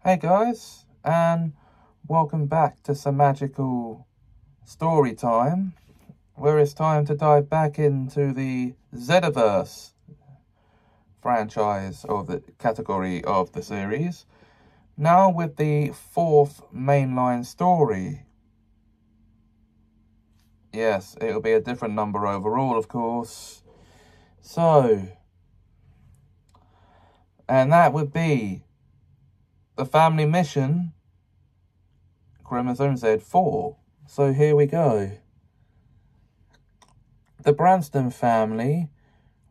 Hey guys, and welcome back to some magical story time, where it's time to dive back into the Zedderverse franchise, or the category of the series, now with the fourth mainline story. Yes, it'll be a different number overall, of course. So, and that would be the family mission, Chromosome Z4. So here we go. The Branston family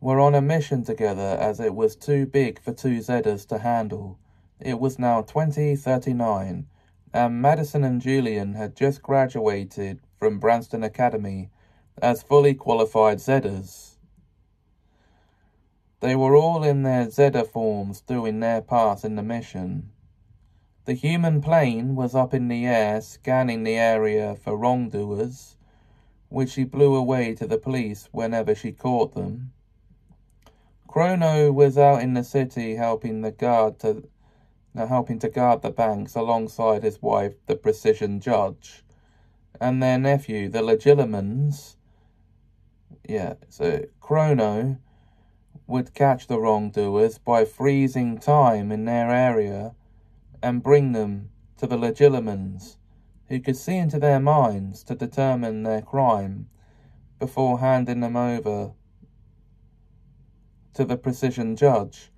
were on a mission together as it was too big for two Zedders to handle. It was now 2039, and Madison and Julian had just graduated from Branston Academy as fully qualified Zedders. They were all in their Zedder forms doing their part in the mission. The human plane was up in the air scanning the area for wrongdoers, which she blew away to the police whenever she caught them. Chrono was out in the city helping to guard the banks alongside his wife, the precision judge, and their nephew, the Legilimens. So Chrono would catch the wrongdoers by freezing time in their area and bring them to the Legilimens, who could see into their minds to determine their crime before handing them over to the precision judge,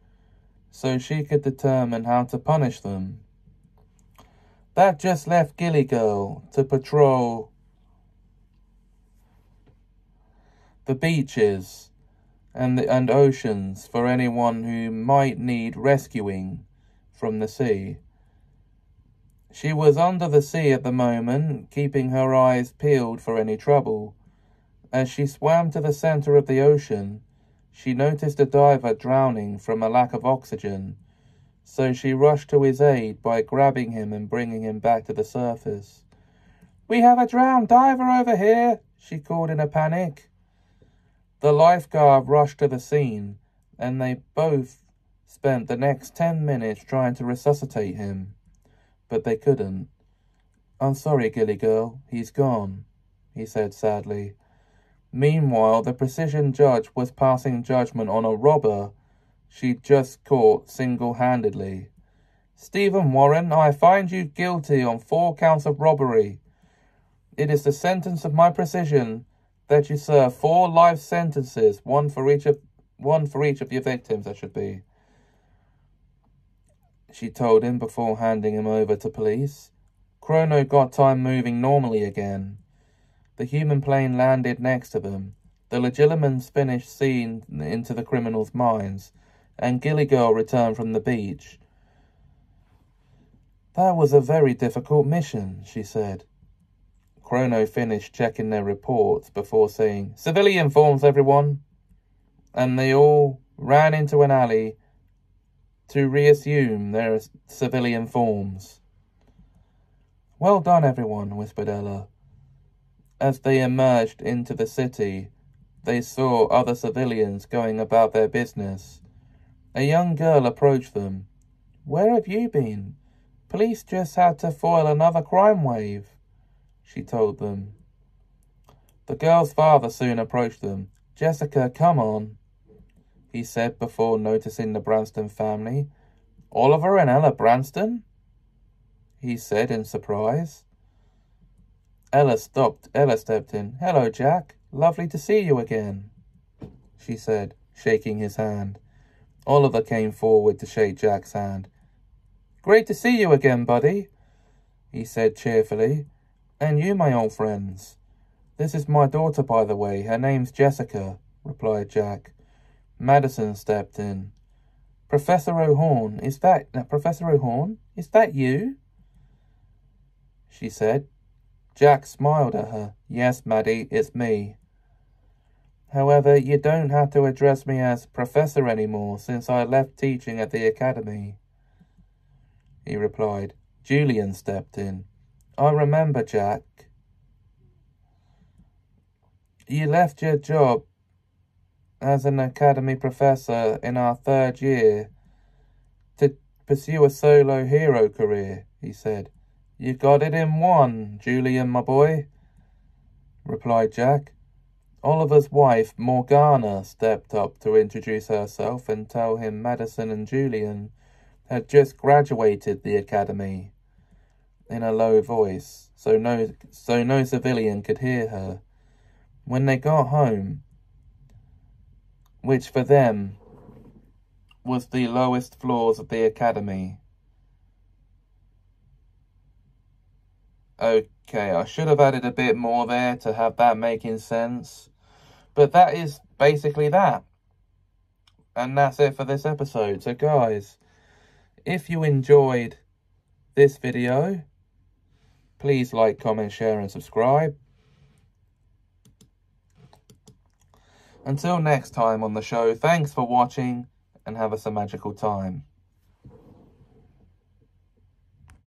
so she could determine how to punish them. That just left Gilly Girl to patrol the beaches and oceans for anyone who might need rescuing from the sea. She was under the sea at the moment, keeping her eyes peeled for any trouble. As she swam to the center of the ocean, she noticed a diver drowning from a lack of oxygen, so she rushed to his aid by grabbing him and bringing him back to the surface. "We have a drowned diver over here," she called in a panic. The lifeguard rushed to the scene, and they both spent the next 10 minutes trying to resuscitate him, but they couldn't. "I'm sorry, Gilly Girl, he's gone," he said sadly. Meanwhile, the precision judge was passing judgment on a robber she'd just caught single-handedly. "Stephen Warren, I find you guilty on 4 counts of robbery. It is the sentence of my precision that you serve 4 life sentences, one for each of your victims, that should be," she told him before handing him over to police. Chrono got time moving normally again. The human plane landed next to them. The Legilimens finished seeing into the criminals' minds, and Gilly Girl returned from the beach. "That was a very difficult mission," she said. Chrono finished checking their reports before saying, "Civilian forms, everyone," and they all ran into an alley to reassume their civilian forms. "Well done, everyone," whispered Ella. As they emerged into the city, they saw other civilians going about their business. A young girl approached them. "Where have you been? Police just had to foil another crime wave," she told them. The girl's father soon approached them. "Jessica, come on," he said before noticing the Branston family. "Oliver and Ella Branston?" he said in surprise. Ella stepped in. "Hello, Jack. Lovely to see you again," she said, shaking his hand. Oliver came forward to shake Jack's hand. "Great to see you again, buddy," he said cheerfully. "And you, my old friends." "This is my daughter, by the way. Her name's Jessica," replied Jack. Madison stepped in. Professor O'Horn, is that you?" she said. Jack smiled at her. "Yes, Maddie, it's me. However, you don't have to address me as Professor anymore since I left teaching at the academy," he replied. Julian stepped in. "I remember, Jack. You left your job as an academy professor in our 3rd year to pursue a solo hero career, he said. You got it in one, Julian, my boy, replied Jack. Oliver's wife, Morgana, stepped up to introduce herself and tell him Madison and Julian had just graduated the academy, in a low voice, so no civilian could hear her. When they got home, which for them was the lowest floors of the academy. Okay, I should have added a bit more there to have that making sense. But that is basically that. And that's it for this episode. So guys, if you enjoyed this video, please like, comment, share and subscribe. Until next time on the show, thanks for watching and have us a magical time.